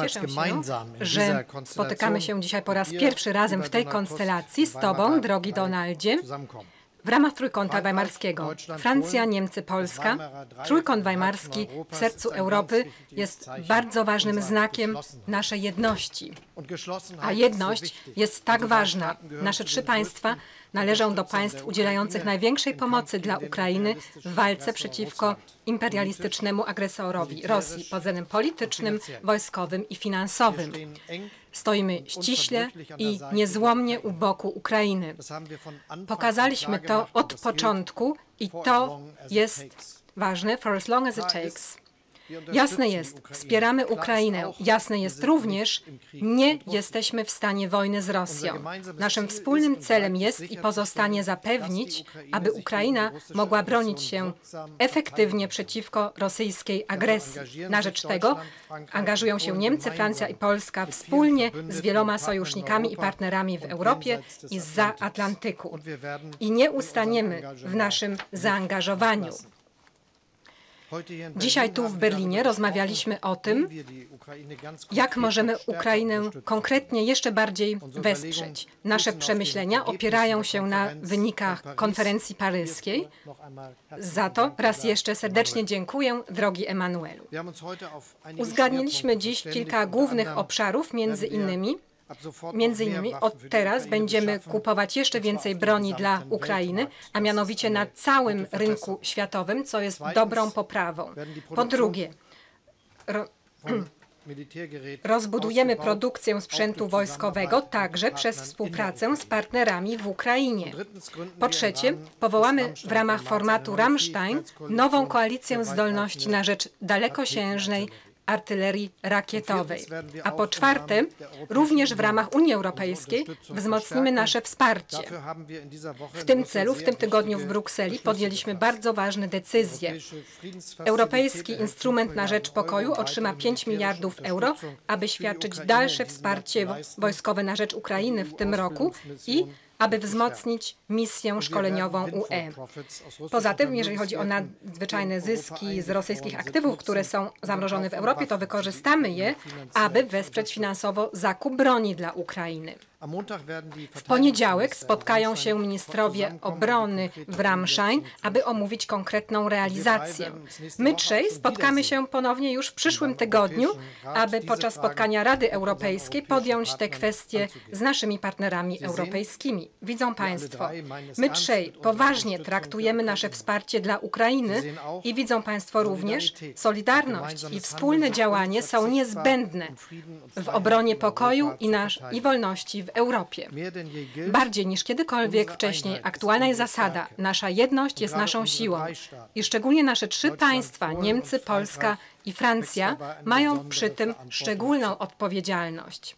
Cieszę się, że spotykamy się dzisiaj po raz pierwszy razem w tej konstelacji z Tobą, drogi Donaldzie, w ramach Trójkąta Weimarskiego. Francja, Niemcy, Polska. Trójkąt Weimarski w sercu Europy jest bardzo ważnym znakiem naszej jedności. A jedność jest tak ważna. Nasze trzy państwa należą do państw udzielających największej pomocy dla Ukrainy w walce przeciwko imperialistycznemu agresorowi Rosji pod względem politycznym, wojskowym i finansowym. Stoimy ściśle i niezłomnie u boku Ukrainy. Pokazaliśmy to od początku i to jest ważne, for as long as it takes. Jasne jest, wspieramy Ukrainę. Jasne jest również, nie jesteśmy w stanie wojny z Rosją. Naszym wspólnym celem jest i pozostanie zapewnić, aby Ukraina mogła bronić się efektywnie przeciwko rosyjskiej agresji. Na rzecz tego angażują się Niemcy, Francja i Polska wspólnie z wieloma sojusznikami i partnerami w Europie i zza Atlantyku. I nie ustaniemy w naszym zaangażowaniu. Dzisiaj tu w Berlinie rozmawialiśmy o tym, jak możemy Ukrainę konkretnie jeszcze bardziej wesprzeć. Nasze przemyślenia opierają się na wynikach konferencji paryskiej. Za to raz jeszcze serdecznie dziękuję, drogi Emanuelu. Uzgadniliśmy dziś kilka głównych obszarów, między innymi od teraz będziemy kupować jeszcze więcej broni dla Ukrainy, a mianowicie na całym rynku światowym, co jest dobrą poprawą. Po drugie, rozbudujemy produkcję sprzętu wojskowego także przez współpracę z partnerami w Ukrainie. Po trzecie, powołamy w ramach formatu Rammstein nową koalicję zdolności na rzecz dalekosiężnej artylerii rakietowej. A po czwarte, również w ramach Unii Europejskiej wzmocnimy nasze wsparcie. W tym celu w tym tygodniu w Brukseli podjęliśmy bardzo ważne decyzje. Europejski Instrument na rzecz Pokoju otrzyma 5 miliardów euro, aby świadczyć dalsze wsparcie wojskowe na rzecz Ukrainy w tym roku i aby wzmocnić misję szkoleniową UE. Poza tym, jeżeli chodzi o nadzwyczajne zyski z rosyjskich aktywów, które są zamrożone w Europie, to wykorzystamy je, aby wesprzeć finansowo zakup broni dla Ukrainy. W poniedziałek spotkają się ministrowie obrony w Rammstein, aby omówić konkretną realizację. My trzej spotkamy się ponownie już w przyszłym tygodniu, aby podczas spotkania Rady Europejskiej podjąć te kwestie z naszymi partnerami europejskimi. Widzą Państwo, my trzej poważnie traktujemy nasze wsparcie dla Ukrainy i widzą Państwo również, solidarność i wspólne działanie są niezbędne w obronie pokoju i wolności w Europie. Bardziej niż kiedykolwiek wcześniej aktualna jest zasada, nasza jedność jest naszą siłą i szczególnie nasze trzy państwa, Niemcy, Polska i Francja, mają przy tym szczególną odpowiedzialność.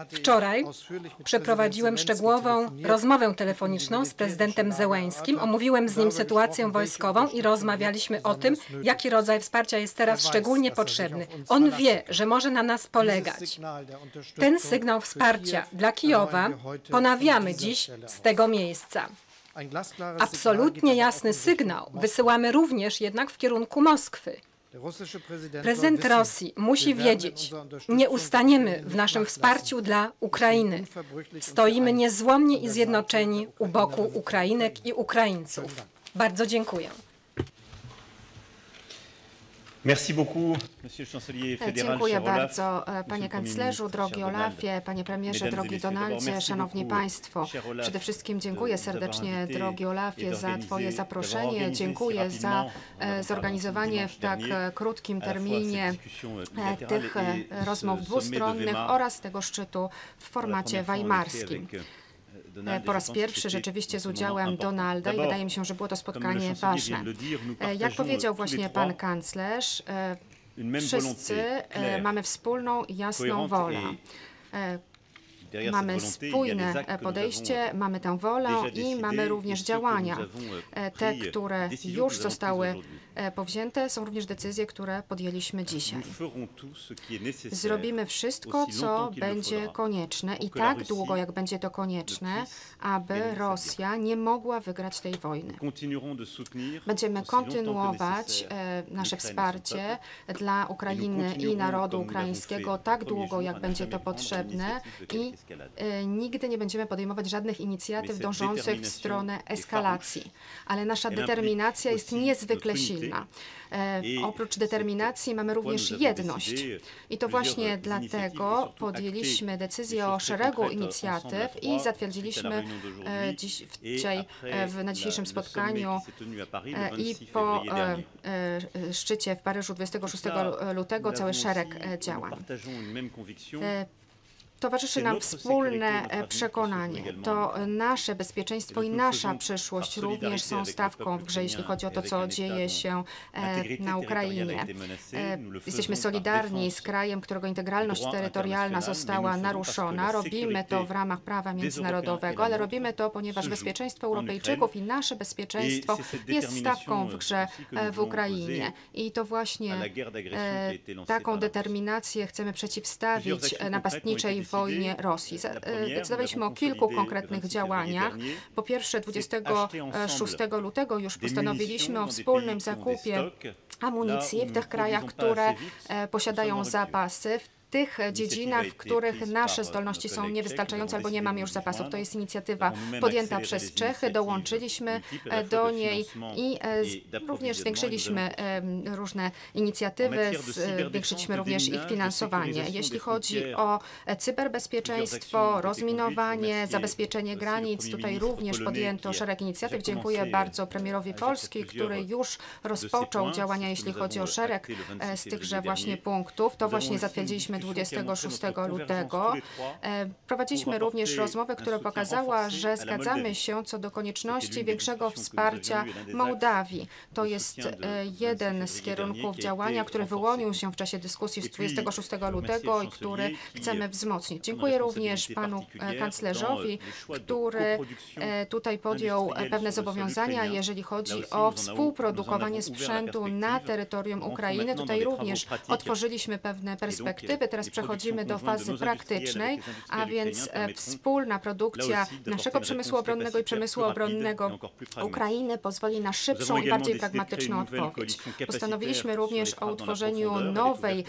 Wczoraj przeprowadziłem szczegółową rozmowę telefoniczną z prezydentem Zełeńskim. Omówiłem z nim sytuację wojskową i rozmawialiśmy o tym, jaki rodzaj wsparcia jest teraz szczególnie potrzebny. On wie, że może na nas polegać. Ten sygnał wsparcia dla Kijowa ponawiamy dziś z tego miejsca. Absolutnie jasny sygnał wysyłamy również jednak w kierunku Moskwy. Prezydent Rosji musi wiedzieć, nie ustaniemy w naszym wsparciu dla Ukrainy. Stoimy niezłomnie i zjednoczeni u boku Ukrainek i Ukraińców. Bardzo dziękuję. Dziękuję bardzo, panie kanclerzu, drogi Olafie, panie premierze, drogi Donaldzie, szanowni państwo. Przede wszystkim dziękuję serdecznie, drogi Olafie, za twoje zaproszenie. Dziękuję za zorganizowanie w tak krótkim terminie tych rozmów dwustronnych oraz tego szczytu w formacie weimarskim. Po raz pierwszy rzeczywiście z udziałem Donalda i wydaje mi się, że było to spotkanie ważne. Jak powiedział właśnie pan kanclerz, wszyscy mamy wspólną i jasną wolę. Mamy spójne podejście, mamy tę wolę i mamy również działania. Te, które już zostały powzięte, są również decyzje, które podjęliśmy dzisiaj. Zrobimy wszystko, co będzie konieczne i tak długo, jak będzie to konieczne, aby Rosja nie mogła wygrać tej wojny. Będziemy kontynuować nasze wsparcie dla Ukrainy i narodu ukraińskiego tak długo, jak będzie to potrzebne i nigdy nie będziemy podejmować żadnych inicjatyw dążących w stronę eskalacji. Ale nasza determinacja jest niezwykle silna. Oprócz determinacji mamy również jedność. I to właśnie dlatego podjęliśmy decyzję o szeregu inicjatyw i zatwierdziliśmy dzisiaj na dzisiejszym spotkaniu i po szczycie w Paryżu 26 lutego cały szereg działań. Towarzyszy nam wspólne przekonanie. To nasze bezpieczeństwo i nasza przyszłość również są stawką w grze, jeśli chodzi o to, co dzieje się na Ukrainie. Jesteśmy solidarni z krajem, którego integralność terytorialna została naruszona. Robimy to w ramach prawa międzynarodowego, ale robimy to, ponieważ bezpieczeństwo Europejczyków i nasze bezpieczeństwo jest stawką w grze w Ukrainie. I to właśnie taką determinację chcemy przeciwstawić napastniczej wojnie Rosji. Decydowaliśmy o kilku konkretnych działaniach. Po pierwsze, 26 lutego już postanowiliśmy o wspólnym zakupie amunicji w tych krajach, które posiadają zapasy, w tych dziedzinach, w których nasze zdolności są niewystarczające albo nie mamy już zapasów. To jest inicjatywa podjęta przez Czechy, dołączyliśmy do niej i również zwiększyliśmy różne inicjatywy, zwiększyliśmy również ich finansowanie. Jeśli chodzi o cyberbezpieczeństwo, rozminowanie, zabezpieczenie granic, tutaj również podjęto szereg inicjatyw. Dziękuję bardzo premierowi Polski, który już rozpoczął działania, jeśli chodzi o szereg z tychże właśnie punktów. To właśnie zatwierdziliśmy 26 lutego. Prowadziliśmy również rozmowę, która pokazała, że zgadzamy się co do konieczności większego wsparcia Mołdawii. To jest jeden z kierunków działania, który wyłonił się w czasie dyskusji z 26 lutego i który chcemy wzmocnić. Dziękuję również panu kanclerzowi, który tutaj podjął pewne zobowiązania, jeżeli chodzi o współprodukowanie sprzętu na terytorium Ukrainy. Tutaj również otworzyliśmy pewne perspektywy. Teraz przechodzimy do fazy praktycznej, a więc wspólna produkcja naszego przemysłu obronnego i przemysłu obronnego Ukrainy pozwoli na szybszą i bardziej pragmatyczną odpowiedź. Postanowiliśmy również o utworzeniu nowej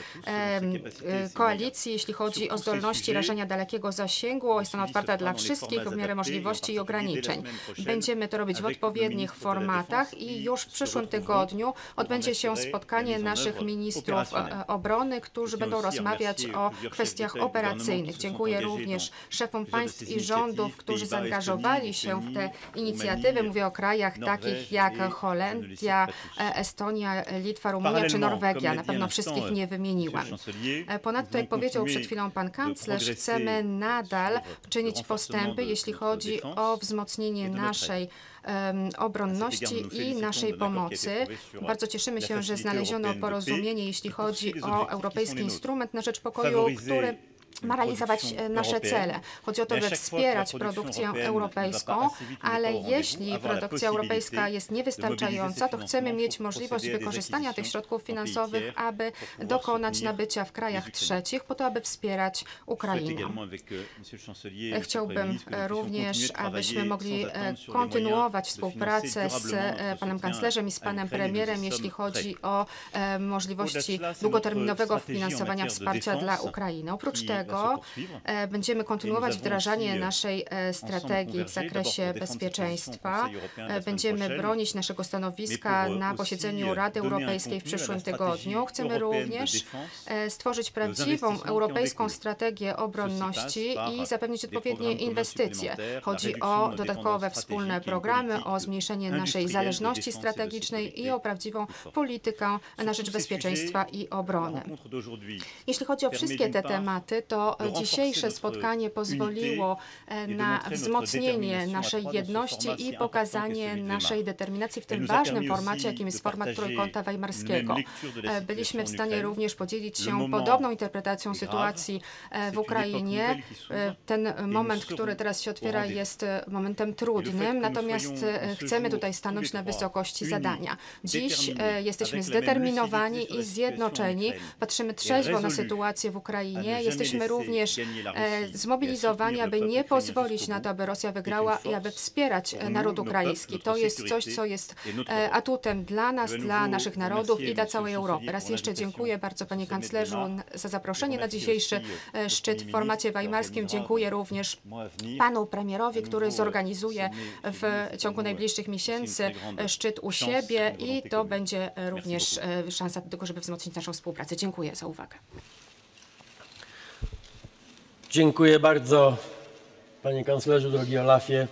koalicji, jeśli chodzi o zdolności rażenia dalekiego zasięgu. Jest ona otwarta dla wszystkich w miarę możliwości i ograniczeń. Będziemy to robić w odpowiednich formatach i już w przyszłym tygodniu odbędzie się spotkanie naszych ministrów obrony, którzy będą rozmawiać o kwestiach operacyjnych. Dziękuję również szefom państw i rządów, którzy zaangażowali się w te inicjatywy. Mówię o krajach takich jak Holandia, Estonia, Litwa, Rumunia czy Norwegia. Na pewno wszystkich nie wymieniłam. Ponadto, jak powiedział przed chwilą pan kanclerz, chcemy nadal czynić postępy, jeśli chodzi o wzmocnienie naszej obronności i naszej pomocy. Bardzo cieszymy się, że znaleziono porozumienie, jeśli chodzi o Europejski Instrument na rzecz Pokoju, który ma realizować nasze cele. Chodzi o to, by wspierać produkcję europejską, ale jeśli produkcja europejska jest niewystarczająca, to chcemy mieć możliwość wykorzystania tych środków finansowych, aby dokonać nabycia w krajach trzecich, po to, aby wspierać Ukrainę. Chciałbym również, abyśmy mogli kontynuować współpracę z panem kanclerzem i z panem premierem, jeśli chodzi o możliwości długoterminowego finansowania wsparcia dla Ukrainy. Oprócz tego będziemy kontynuować wdrażanie naszej strategii w zakresie bezpieczeństwa. Będziemy bronić naszego stanowiska na posiedzeniu Rady Europejskiej w przyszłym tygodniu. Chcemy również stworzyć prawdziwą europejską strategię obronności i zapewnić odpowiednie inwestycje. Chodzi o dodatkowe wspólne programy, o zmniejszenie naszej zależności strategicznej i o prawdziwą politykę na rzecz bezpieczeństwa i obrony. Jeśli chodzi o wszystkie te tematy, to to dzisiejsze spotkanie pozwoliło na wzmocnienie naszej jedności i pokazanie naszej determinacji w tym ważnym formacie, jakim jest format Trójkąta Weimarskiego. Byliśmy w stanie również podzielić się podobną interpretacją sytuacji w Ukrainie. Ten moment, który teraz się otwiera, jest momentem trudnym, natomiast chcemy tutaj stanąć na wysokości zadania. Dziś jesteśmy zdeterminowani i zjednoczeni, patrzymy trzeźwo na sytuację w Ukrainie, jesteśmy również zmobilizowani, aby nie pozwolić na to, aby Rosja wygrała i aby wspierać naród ukraiński. To jest coś, co jest atutem dla nas, dla naszych narodów i dla całej Europy. Raz jeszcze dziękuję bardzo panie kanclerzu za zaproszenie na dzisiejszy szczyt w formacie weimarskim. Dziękuję również panu premierowi, który zorganizuje w ciągu najbliższych miesięcy szczyt u siebie i to będzie również szansa do tego, żeby wzmocnić naszą współpracę. Dziękuję za uwagę. Dziękuję bardzo panie kanclerzu, drogi Olafie,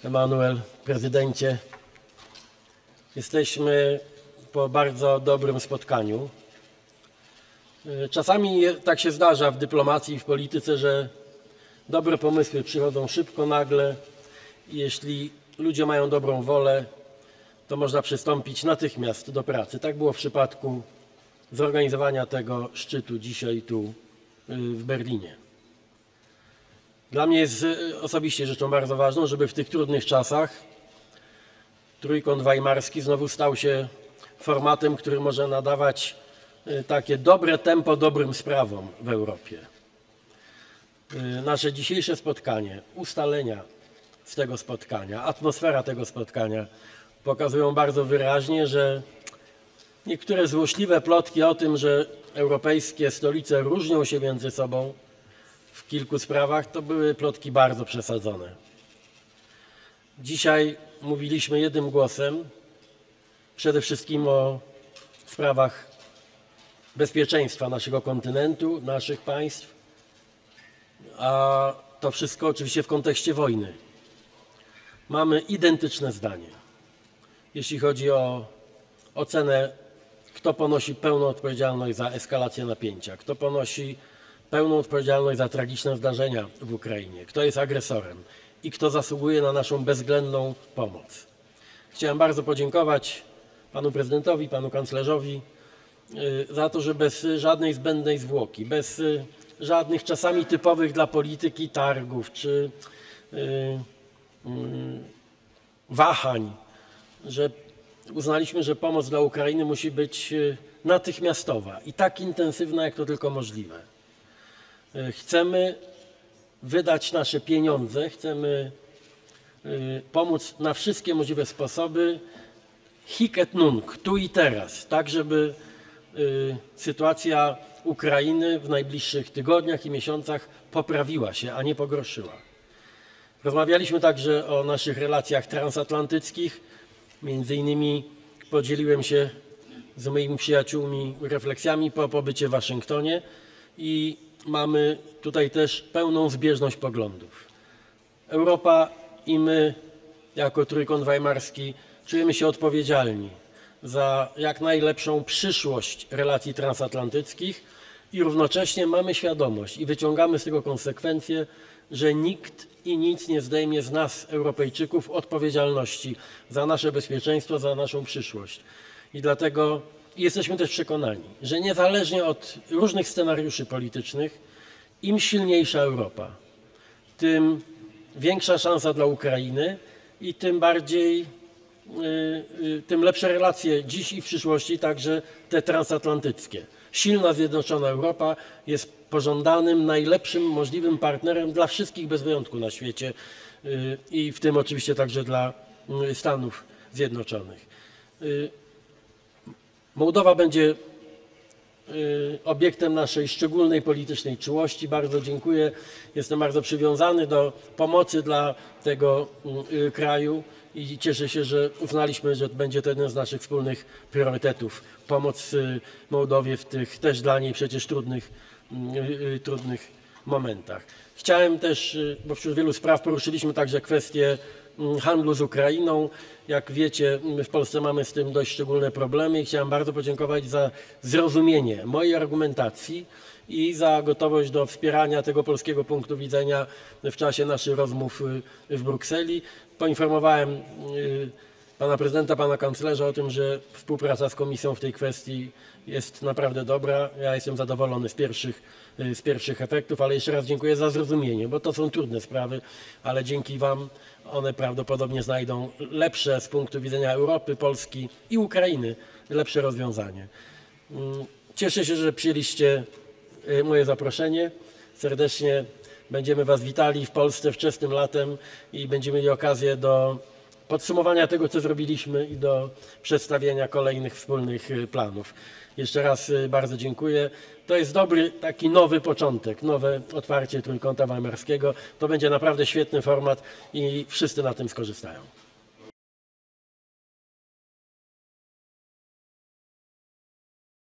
Emanuel, prezydencie. Jesteśmy po bardzo dobrym spotkaniu. Czasami tak się zdarza w dyplomacji i w polityce, że dobre pomysły przychodzą szybko, nagle i jeśli ludzie mają dobrą wolę, to można przystąpić natychmiast do pracy. Tak było w przypadku zorganizowania tego szczytu dzisiaj tu w Berlinie. Dla mnie jest osobiście rzeczą bardzo ważną, żeby w tych trudnych czasach Trójkąt Weimarski znowu stał się formatem, który może nadawać takie dobre tempo dobrym sprawom w Europie. Nasze dzisiejsze spotkanie, ustalenia z tego spotkania, atmosfera tego spotkania pokazują bardzo wyraźnie, że niektóre złośliwe plotki o tym, że europejskie stolice różnią się między sobą w kilku sprawach, to były plotki bardzo przesadzone. Dzisiaj mówiliśmy jednym głosem, przede wszystkim o sprawach bezpieczeństwa naszego kontynentu, naszych państw, a to wszystko oczywiście w kontekście wojny. Mamy identyczne zdanie, jeśli chodzi o ocenę, kto ponosi pełną odpowiedzialność za eskalację napięcia, kto ponosi pełną odpowiedzialność za tragiczne zdarzenia w Ukrainie, kto jest agresorem i kto zasługuje na naszą bezwzględną pomoc. Chciałem bardzo podziękować panu prezydentowi, panu kanclerzowi za to, że bez żadnej zbędnej zwłoki, bez żadnych czasami typowych dla polityki targów czy wahań, że uznaliśmy, że pomoc dla Ukrainy musi być natychmiastowa i tak intensywna, jak to tylko możliwe. Chcemy wydać nasze pieniądze, chcemy pomóc na wszystkie możliwe sposoby, hic et nunc, tu i teraz, tak żeby sytuacja Ukrainy w najbliższych tygodniach i miesiącach poprawiła się, a nie pogorszyła. Rozmawialiśmy także o naszych relacjach transatlantyckich, między innymi podzieliłem się z moimi przyjaciółmi refleksjami po pobycie w Waszyngtonie i mamy tutaj też pełną zbieżność poglądów. Europa i my, jako Trójkąt Weimarski, czujemy się odpowiedzialni za jak najlepszą przyszłość relacji transatlantyckich i równocześnie mamy świadomość i wyciągamy z tego konsekwencje, że nikt i nic nie zdejmie z nas, Europejczyków, odpowiedzialności za nasze bezpieczeństwo, za naszą przyszłość. I dlatego jesteśmy też przekonani, że niezależnie od różnych scenariuszy politycznych, im silniejsza Europa, tym większa szansa dla Ukrainy i tym lepsze relacje dziś i w przyszłości, także te transatlantyckie. Silna, zjednoczona Europa jest pożądanym, najlepszym możliwym partnerem dla wszystkich bez wyjątku na świecie i w tym oczywiście także dla Stanów Zjednoczonych. Mołdowa będzie obiektem naszej szczególnej politycznej czułości. Bardzo dziękuję. Jestem bardzo przywiązany do pomocy dla tego kraju i cieszę się, że uznaliśmy, że będzie to jeden z naszych wspólnych priorytetów. Pomoc Mołdowie w tych też dla niej przecież trudnych momentach. Chciałem też, bo wśród wielu spraw poruszyliśmy także kwestię handlu z Ukrainą. Jak wiecie, my w Polsce mamy z tym dość szczególne problemy i chciałem bardzo podziękować za zrozumienie mojej argumentacji i za gotowość do wspierania tego polskiego punktu widzenia w czasie naszych rozmów w Brukseli. Poinformowałem pana prezydenta, pana kanclerza o tym, że współpraca z Komisją w tej kwestii jest naprawdę dobra. Ja jestem zadowolony z pierwszych efektów, ale jeszcze raz dziękuję za zrozumienie, bo to są trudne sprawy, ale dzięki wam one prawdopodobnie znajdą lepsze z punktu widzenia Europy, Polski i Ukrainy, lepsze rozwiązanie. Cieszę się, że przyjęliście moje zaproszenie. Serdecznie będziemy was witali w Polsce wczesnym latem i będziemy mieli okazję do podsumowania tego, co zrobiliśmy i do przedstawienia kolejnych wspólnych planów. Jeszcze raz bardzo dziękuję. To jest dobry taki nowy początek, nowe otwarcie Trójkąta Weimarskiego. To będzie naprawdę świetny format i wszyscy na tym skorzystają.